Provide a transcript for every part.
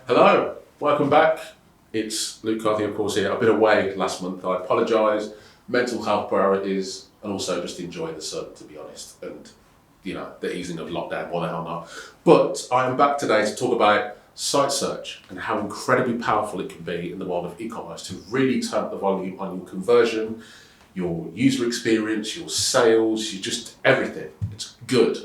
Hello, welcome back. It's Luke Carthy, of course, here. I've been away last month. I apologise. Mental health priorities, and also just enjoying the sun, to be honest, and the easing of lockdown. Why the hell not? But I am back today to talk about site search and how incredibly powerful it can be in the world of e-commerce to really turn up the volume on your conversion, your user experience, your sales, just everything. It's good.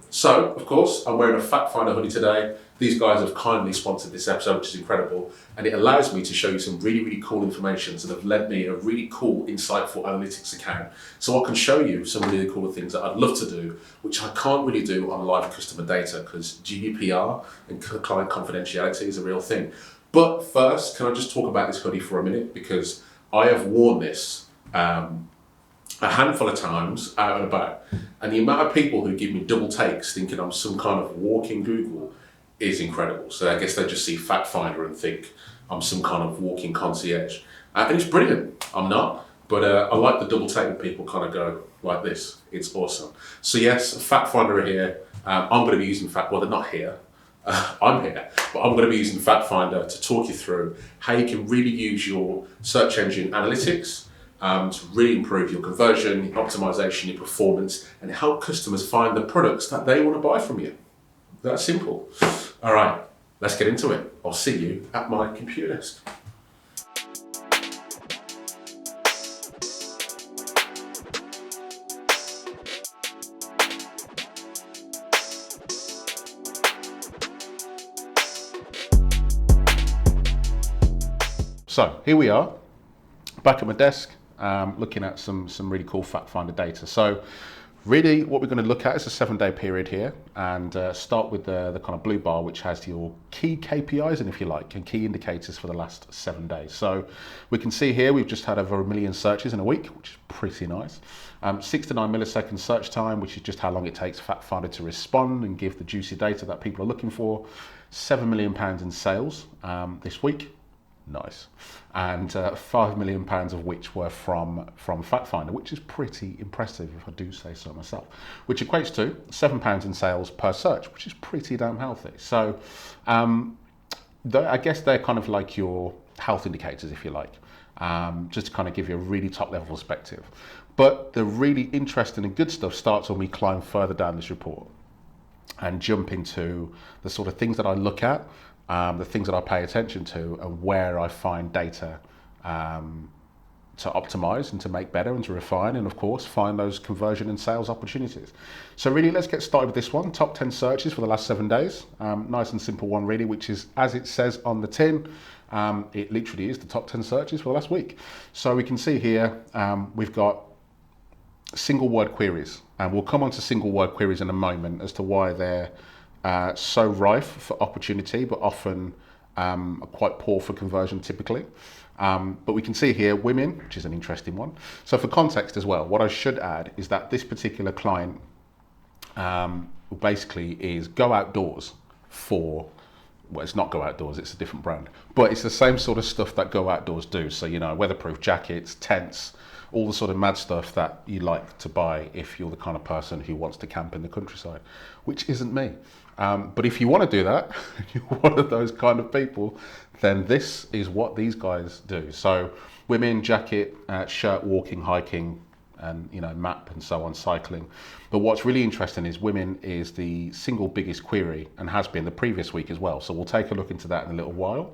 So, of course, I'm wearing a Fact Finder hoodie today. These guys have kindly sponsored this episode, which is incredible, and it allows me to show you some really, really cool information that have led me a really cool, insightful analytics account. So I can show you some really cool things that I'd love to do, which I can't really do on live customer data because GDPR and client confidentiality is a real thing. But first, can I just talk about this hoodie for a minute? Because I have worn this a handful of times out and about, and the amount of people who give me double takes thinking I'm some kind of walking Google is incredible. So I guess they just see Fact Finder and think I'm some kind of walking concierge, and it's brilliant. I'm not, but I like the double take when people kind of go like this. It's awesome. So yes, Fact Finder are here. I'm going to be using well, they're not here. I'm here, but I'm going to be using Fact Finder to talk you through how you can really use your search engine analytics to really improve your conversion, your optimization, your performance, and help customers find the products that they want to buy from you. That's simple. All right, let's get into it. I'll see you at my computer desk. So here we are, back at my desk, looking at some really cool Fact Finder data. So really what we're going to look at is a 7-day period here, and start with the kind of blue bar, which has your key KPIs and, if you like, and key indicators for the last 7 days. So we can see here we've just had over 1 million searches in a week, which is pretty nice. 6 to 9 millisecond search time, which is just how long it takes Fact Finder to respond and give the juicy data that people are looking for. £7 million in sales this week. Nice. And £5 million of which were from Fact Finder, which is pretty impressive if I do say so myself, which equates to £7 in sales per search, which is pretty damn healthy. So I guess they're kind of like your health indicators, if you like, just to kind of give you a really top level perspective. But the really interesting and good stuff starts when we climb further down this report and jump into the sort of things that I look at, the things that I pay attention to, and where I find data to optimize and to make better and to refine, and of course find those conversion and sales opportunities. So really, let's get started with this one. Top 10 searches for the last 7 days. Nice and simple one really, which is, as it says on the tin, it literally is the top 10 searches for the last week. So we can see here we've got single word queries, and we'll come on to single word queries in a moment as to why they're so rife for opportunity, but often quite poor for conversion typically. But we can see here women, which is an interesting one. So for context as well, what I should add is that this particular client basically is Go Outdoors for, well, it's not Go Outdoors, it's a different brand, but it's the same sort of stuff that Go Outdoors do. So, weatherproof jackets, tents, all the sort of mad stuff that you like to buy if you're the kind of person who wants to camp in the countryside, which isn't me. But if you want to do that, you're one of those kind of people, then this is what these guys do. So women, jacket, shirt, walking, hiking, and map and so on, cycling. But what's really interesting is women is the single biggest query and has been the previous week as well. So we'll take a look into that in a little while.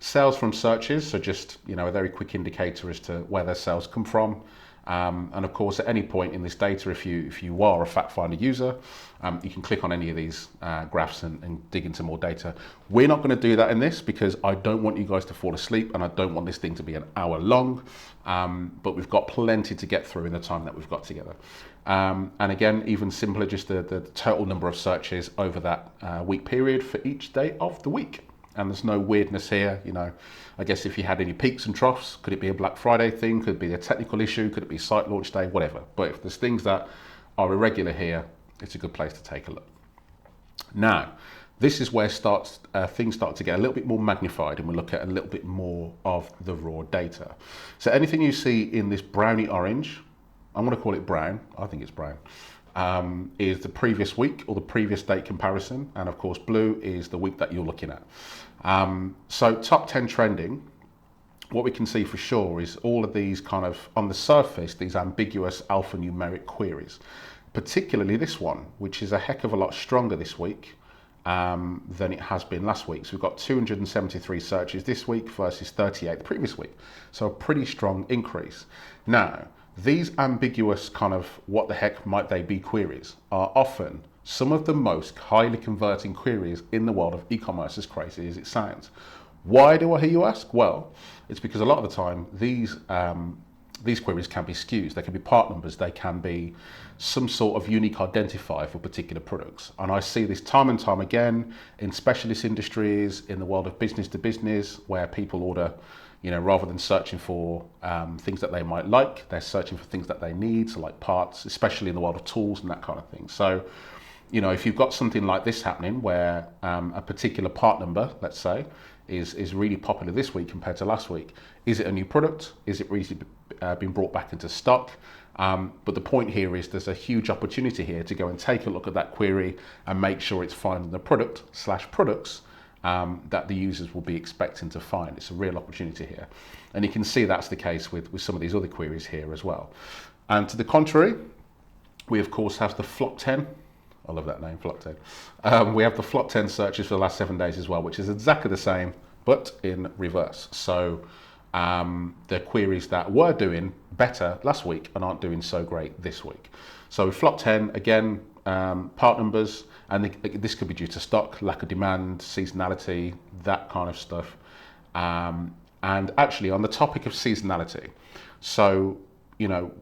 Sales from searches, so just a very quick indicator as to where their sales come from. And of course, at any point in this data, if you are a Fact Finder user, you can click on any of these graphs and dig into more data. We're not going to do that in this because I don't want you guys to fall asleep, and I don't want this thing to be an hour long. But we've got plenty to get through in the time that we've got together. And again, even simpler, just the total number of searches over that week period for each day of the week. And there's no weirdness here, I guess if you had any peaks and troughs, could it be a Black Friday thing? Could it be a technical issue? Could it be site launch day? Whatever. But if there's things that are irregular here, it's a good place to take a look. Now, this is where things start to get a little bit more magnified, and we look at a little bit more of the raw data. So anything you see in this browny orange, I'm going to call it brown, I think it's brown, is the previous week or the previous date comparison, and of course blue is the week that you're looking at. So top 10 trending, what we can see for sure is all of these kind of, on the surface, these ambiguous alphanumeric queries, particularly this one, which is a heck of a lot stronger this week than it has been last week. So we've got 273 searches this week versus 38 the previous week. So a pretty strong increase. Now, these ambiguous kind of what the heck might they be queries are often some of the most highly converting queries in the world of e-commerce, as crazy as it sounds. Why do I hear you ask? Well, it's because a lot of the time these queries can be SKUs, they can be part numbers, they can be some sort of unique identifier for particular products. And I see this time and time again in specialist industries, in the world of business to business, where people order, rather than searching for things that they might like, they're searching for things that they need, so like parts, especially in the world of tools and that kind of thing. So, if you've got something like this happening where a particular part number, let's say, is really popular this week compared to last week, is it a new product? Is it recently been brought back into stock? But the point here is there's a huge opportunity here to go and take a look at that query and make sure it's finding the product/products that the users will be expecting to find. It's a real opportunity here. And you can see that's the case with some of these other queries here as well. And to the contrary, we of course have the flop 10. I love that name, flop 10. We have the flop 10 searches for the last 7 days as well, which is exactly the same, but in reverse. So the queries that were doing better last week and aren't doing so great this week. So flop 10, again, part numbers, and this could be due to stock, lack of demand, seasonality, that kind of stuff. And actually on the topic of seasonality, so,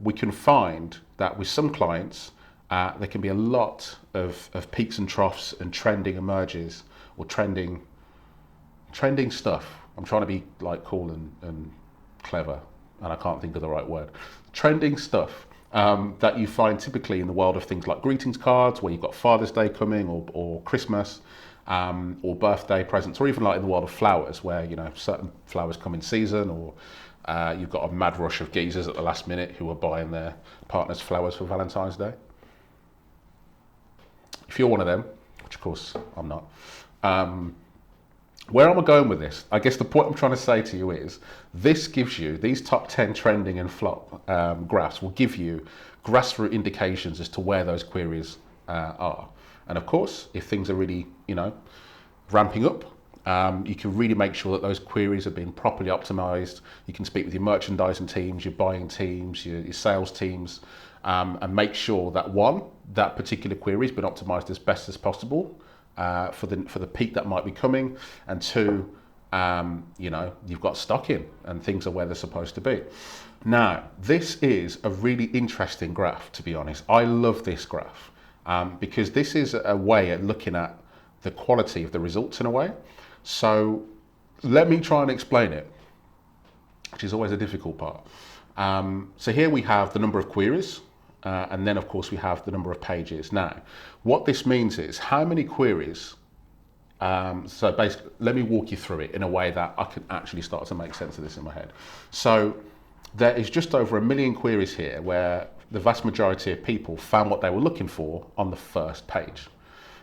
we can find that with some clients, there can be a lot of peaks and troughs and trending emerges or trending stuff. I'm trying to be like cool and clever, and I can't think of the right word. Trending stuff that you find typically in the world of things like greetings cards, where you've got Father's Day coming, or Christmas, or birthday presents, or even like in the world of flowers, where certain flowers come in season, or you've got a mad rush of geezers at the last minute who are buying their partner's flowers for Valentine's Day. If you're one of them, which of course I'm not, where am I going with this? I guess the point I'm trying to say to you is this gives you, these top 10 trending and flop graphs will give you grassroots indications as to where those queries are. And of course, if things are really, ramping up, you can really make sure that those queries are being properly optimized. You can speak with your merchandising teams, your buying teams, your sales teams, and make sure that one, that particular query has been optimized as best as possible for the peak that might be coming, and two, you've got stock in and things are where they're supposed to be. Now, this is a really interesting graph, to be honest. I love this graph because this is a way of looking at the quality of the results in a way. So let me try and explain it, which is always a difficult part. So here we have the number of queries, and then of course we have the number of pages. Now, what this means is how many queries, so basically, let me walk you through it in a way that I can actually start to make sense of this in my head. So there is just over 1 million queries here where the vast majority of people found what they were looking for on the first page.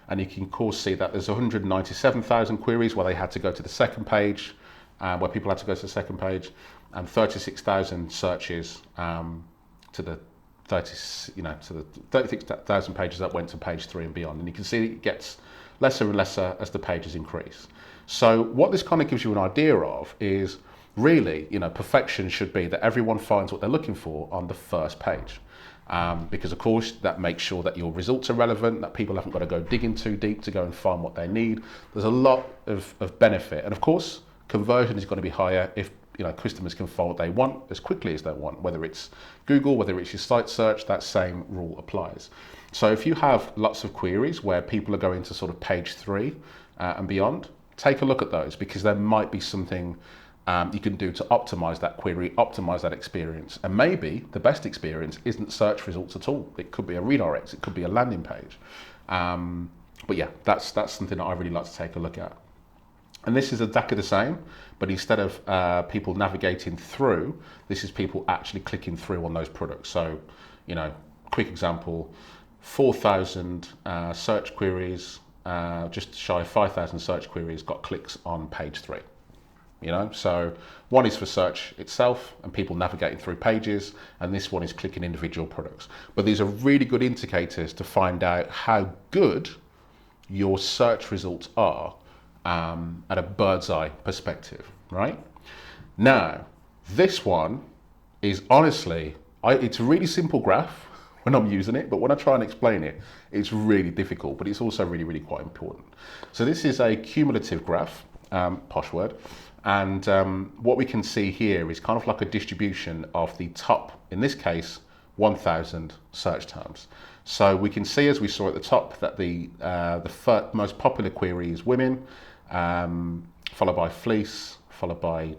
And you can of course see that there's 197,000 queries where they had to go to the second page, where people had to go to the second page, and 36,000 searches to the 36,000 pages that went to page 3 and beyond. And you can see it gets lesser and lesser as the pages increase. So what this kind of gives you an idea of is really, perfection should be that everyone finds what they're looking for on the first page. Because of course that makes sure that your results are relevant, that people haven't got to go digging too deep to go and find what they need. There's a lot of benefit, and of course conversion is going to be higher if customers can find what they want as quickly as they want, whether it's Google, whether it's your site search, that same rule applies. So if you have lots of queries where people are going to sort of page 3 and beyond, take a look at those, because there might be something you can do to optimize that query, optimize that experience. And maybe the best experience isn't search results at all. It could be a redirect, it could be a landing page. But yeah, that's something that I really like to take a look at. And this is exactly the same, but instead of people navigating through, this is people actually clicking through on those products. So, quick example, 4,000 search queries, just shy of 5,000 search queries got clicks on page 3. So one is for search itself and people navigating through pages, and this one is clicking individual products. But these are really good indicators to find out how good your search results are at a bird's eye perspective, right? Now, this one is honestly, it's a really simple graph when I'm using it, but when I try and explain it, it's really difficult, but it's also really, really quite important. So this is a cumulative graph, posh word, and what we can see here is kind of like a distribution of the top, in this case, 1,000 search terms. So we can see, as we saw at the top, that the most popular query is women, followed by fleece, followed by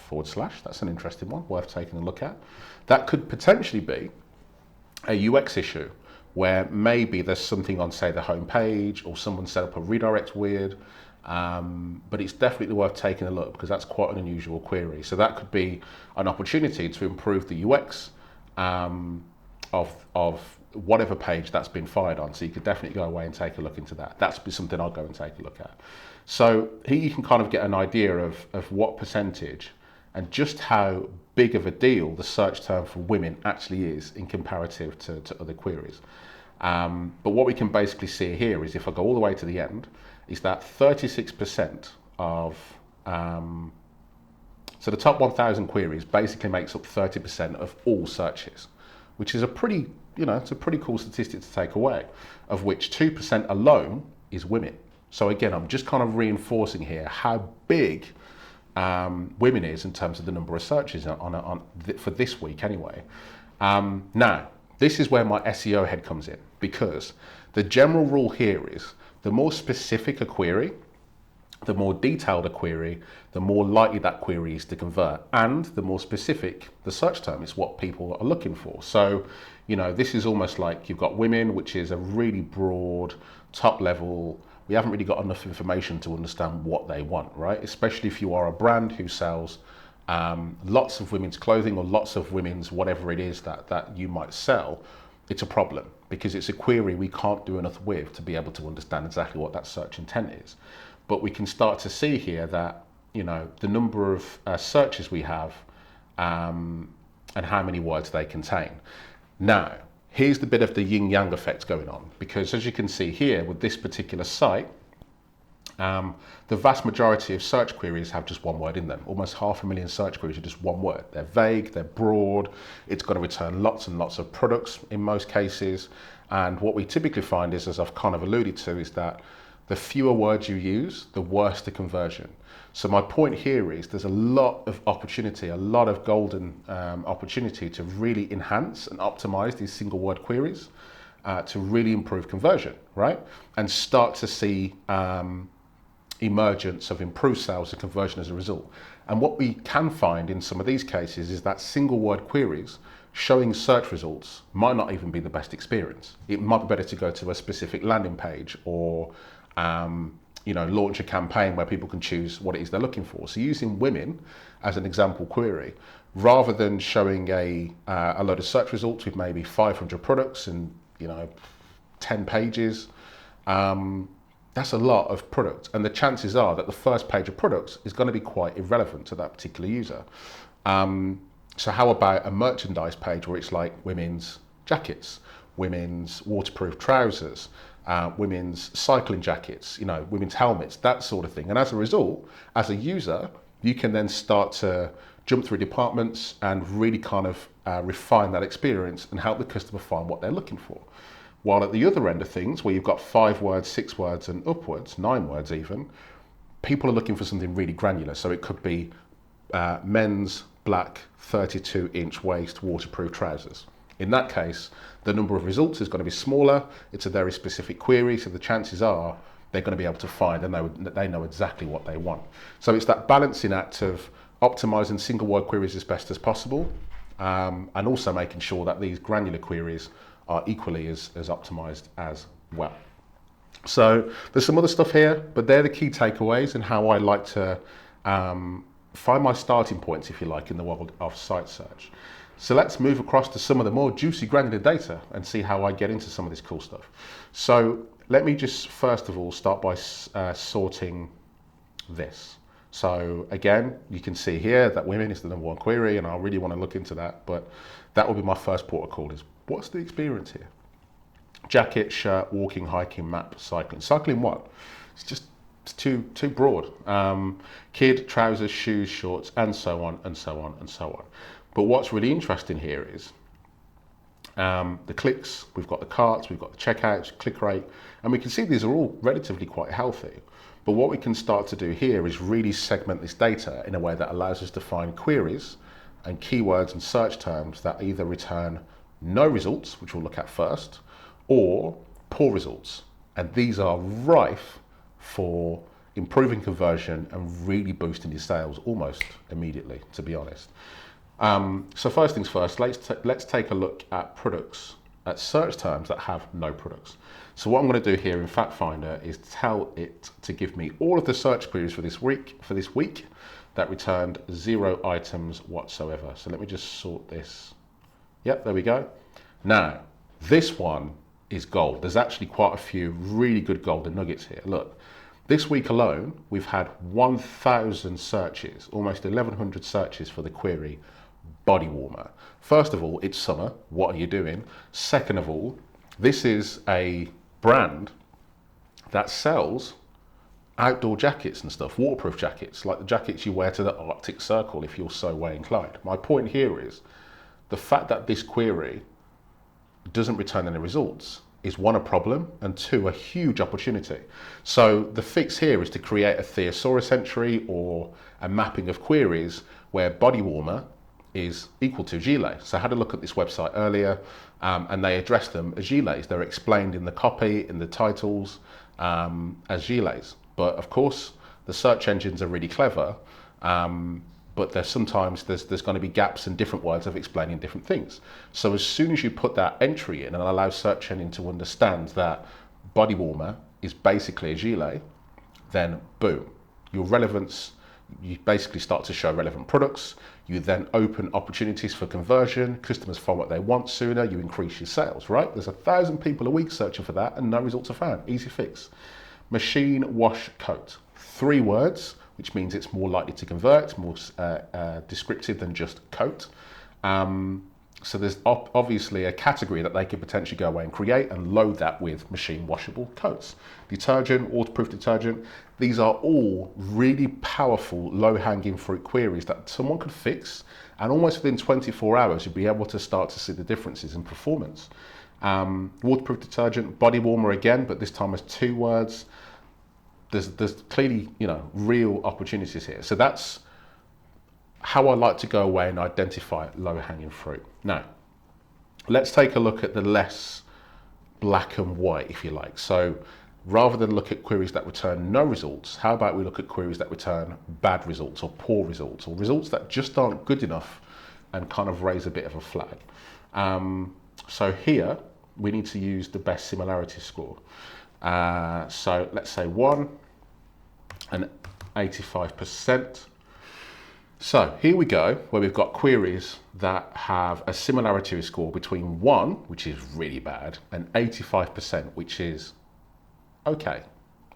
/. That's an interesting one, worth taking a look at. That could potentially be a UX issue where maybe there's something on, say, the home page, or someone set up a redirect weird, but it's definitely worth taking a look because that's quite an unusual query. So that could be an opportunity to improve the UX of whatever page that's been fired on. So you could definitely go away and take a look into that. That's something I'll go and take a look at. So here you can kind of get an idea of what percentage and just how big of a deal the search term for women actually is in comparative to other queries. But what we can basically see here is, if I go all the way to the end, is that 36% of, so the top 1,000 queries basically makes up 30% of all searches, which is a pretty, it's a pretty cool statistic to take away, of which 2% alone is women. So again, I'm just kind of reinforcing here how big women is in terms of the number of searches for this week anyway. Now, this is where my SEO head comes in, because the general rule here is the more specific a query, the more detailed a query, the more likely that query is to convert, and the more specific the search term is what people are looking for. So, this is almost like you've got women, which is a really broad, top level. We haven't really got enough information to understand what they want, right? Especially if you are a brand who sells lots of women's clothing or lots of women's whatever it is that you might sell. It's a problem because it's a query we can't do enough with to be able to understand exactly what that search intent is. But we can start to see here that, the number of searches we have and how many words they contain. Now, here's the bit of the yin-yang effect going on, because as you can see here with this particular site, the vast majority of search queries have just one word in them. Almost 500,000 search queries are just one word. They're vague, they're broad, it's got to return lots and lots of products in most cases. And what we typically find is, as I've kind of alluded to, is that the fewer words you use, the worse the conversion. So my point here is there's a lot of opportunity, a lot of golden opportunity to really enhance and optimize these single word queries to really improve conversion, right? And start to see emergence of improved sales and conversion as a result. And what we can find in some of these cases is that single word queries showing search results might not even be the best experience. It might be better to go to a specific landing page or launch a campaign where people can choose what it is they're looking for. So using women as an example query, rather than showing a load of search results with maybe 500 products and 10 pages, that's a lot of product, and the chances are that the first page of products is going to be quite irrelevant to that particular user. So how about a merchandise page where it's like women's jackets, women's waterproof trousers, women's cycling jackets, women's helmets, that sort of thing. And as a result, as a user, you can then start to jump through departments and really kind of refine that experience and help the customer find what they're looking for. While at the other end of things, where you've got 5 words, 6 words and upwards, 9 words even, people are looking for something really granular. So it could be men's black 32-inch waist waterproof trousers. In that case, the number of results is going to be smaller. It's a very specific query, so the chances are they're going to be able to find and they know exactly what they want. So it's that balancing act of optimizing single word queries as best as possible, and also making sure that these granular queries are equally as optimized as well. So there's some other stuff here, but they're the key takeaways and how I like to find my starting points, if you like, in the world of site search. So let's move across to some of the more juicy granular data and see how I get into some of this cool stuff. So let me just first of all start by sorting this. So again, you can see here that women is the #1 query, and I really want to look into that, but that will be my first port of call is, what's the experience here? Jacket, shirt, walking, hiking, map, cycling. Cycling what? It's too broad. Kid, trousers, shoes, shorts, and so on, and so on, and so on. But what's really interesting here is the clicks, we've got the carts, we've got the checkouts, click rate, and we can see these are all relatively quite healthy. But what we can start to do here is really segment this data in a way that allows us to find queries and keywords and search terms that either return no results, which we'll look at first, or poor results. And these are rife for improving conversion and really boosting your sales almost immediately, to be honest. So first things first, let's take a look at products, at search terms that have no products. So what I'm going to do here in Fact Finder is tell it to give me all of the search queries for this week that returned 0 items whatsoever. So let me just sort this. Yep, there we go. Now, this one is gold. There's actually quite a few really good golden nuggets here. Look, this week alone, we've had 1,000 searches, almost 1,100 searches for the query body warmer. First of all, it's summer. What are you doing? Second of all, this is a brand that sells outdoor jackets and stuff, waterproof jackets, like the jackets you wear to the Arctic Circle if you're so way inclined. My point here is the fact that this query doesn't return any results is one, a problem, and two, a huge opportunity. So the fix here is to create a thesaurus entry or a mapping of queries where body warmer is equal to gilet. So I had a look at this website earlier, and they address them as gilets. They're explained in the copy, in the titles, as gilets. But of course, the search engines are really clever, but there's going to be gaps in different words of explaining different things. So as soon as you put that entry in and allow search engine to understand that body warmer is basically a gilet, then boom, your relevance, you basically start to show relevant products. You then open opportunities for conversion. Customers find what they want sooner. You increase your sales, right? There's 1,000 people a week searching for that and no results are found. Easy fix. Machine wash coat. 3 words, which means it's more likely to convert. It's more descriptive than just coat. So there's obviously a category that they could potentially go away and create and load that with machine washable coats. Detergent, waterproof detergent, these are all really powerful low-hanging fruit queries that someone could fix, and almost within 24 hours you'd be able to start to see the differences in performance. Waterproof detergent, body warmer again, but this time as 2 words. There's clearly, real opportunities here. So that's how I like to go away and identify low-hanging fruit. Now, let's take a look at the less black and white, if you like. So rather than look at queries that return no results, how about we look at queries that return bad results or poor results or results that just aren't good enough and kind of raise a bit of a flag. So here, we need to use the best similarity score. So let's say 1 and 85%. So here we go, where we've got queries that have a similarity score between 1, which is really bad, and 85%, which is okay,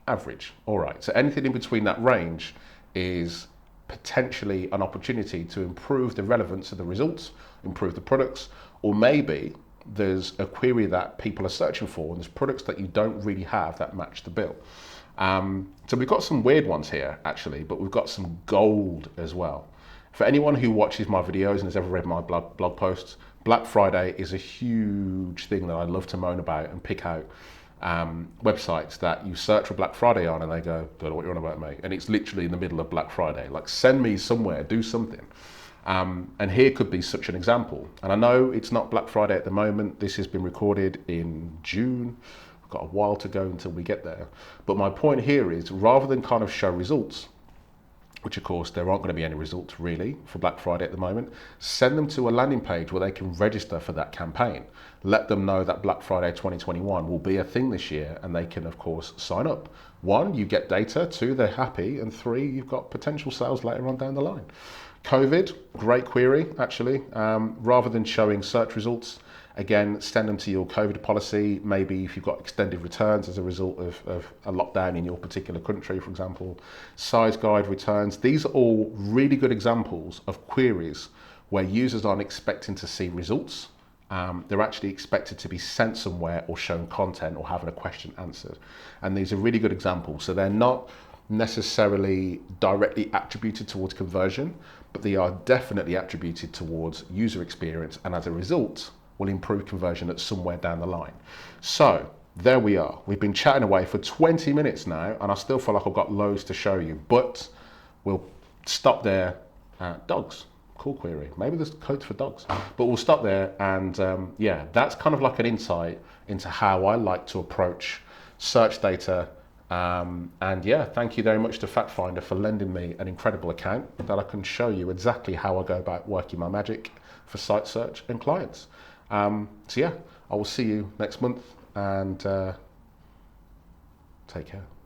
average, all right. So anything in between that range is potentially an opportunity to improve the relevance of the results, improve the products, or maybe there's a query that people are searching for and there's products that you don't really have that match the bill. So we've got some weird ones here actually, but we've got some gold as well. For anyone who watches my videos and has ever read my blog posts, Black Friday is a huge thing that I love to moan about and pick out websites that you search for Black Friday on and they go, don't know what you're on about, mate. And it's literally in the middle of Black Friday. Like, send me somewhere, do something. And here could be such an example. And I know it's not Black Friday at the moment. This has been recorded in June. We've got a while to go until we get there. But my point here is, rather than kind of show results, which of course there aren't going to be any results really for Black Friday at the moment, send them to a landing page where they can register for that campaign. Let them know that Black Friday 2021 will be a thing this year, and they can of course sign up. One, you get data. Two, they're happy. And three, you've got potential sales later on down the line. COVID, great query actually. Rather than showing search results, again, send them to your COVID policy. Maybe if you've got extended returns as a result of a lockdown in your particular country, for example, size guide returns. These are all really good examples of queries where users aren't expecting to see results. They're actually expected to be sent somewhere or shown content or having a question answered. And these are really good examples. So they're not necessarily directly attributed towards conversion, but they are definitely attributed towards user experience, and as a result, will improve conversion at somewhere down the line. So there we are. We've been chatting away for 20 minutes now, and I still feel like I've got loads to show you, but we'll stop there. Dogs, cool query. Maybe there's codes for dogs, but we'll stop there. And yeah, that's kind of like an insight into how I like to approach search data. And yeah, thank you very much to FactFinder for lending me an incredible account that I can show you exactly how I go about working my magic for site search and clients. So yeah, I will see you next month, and take care.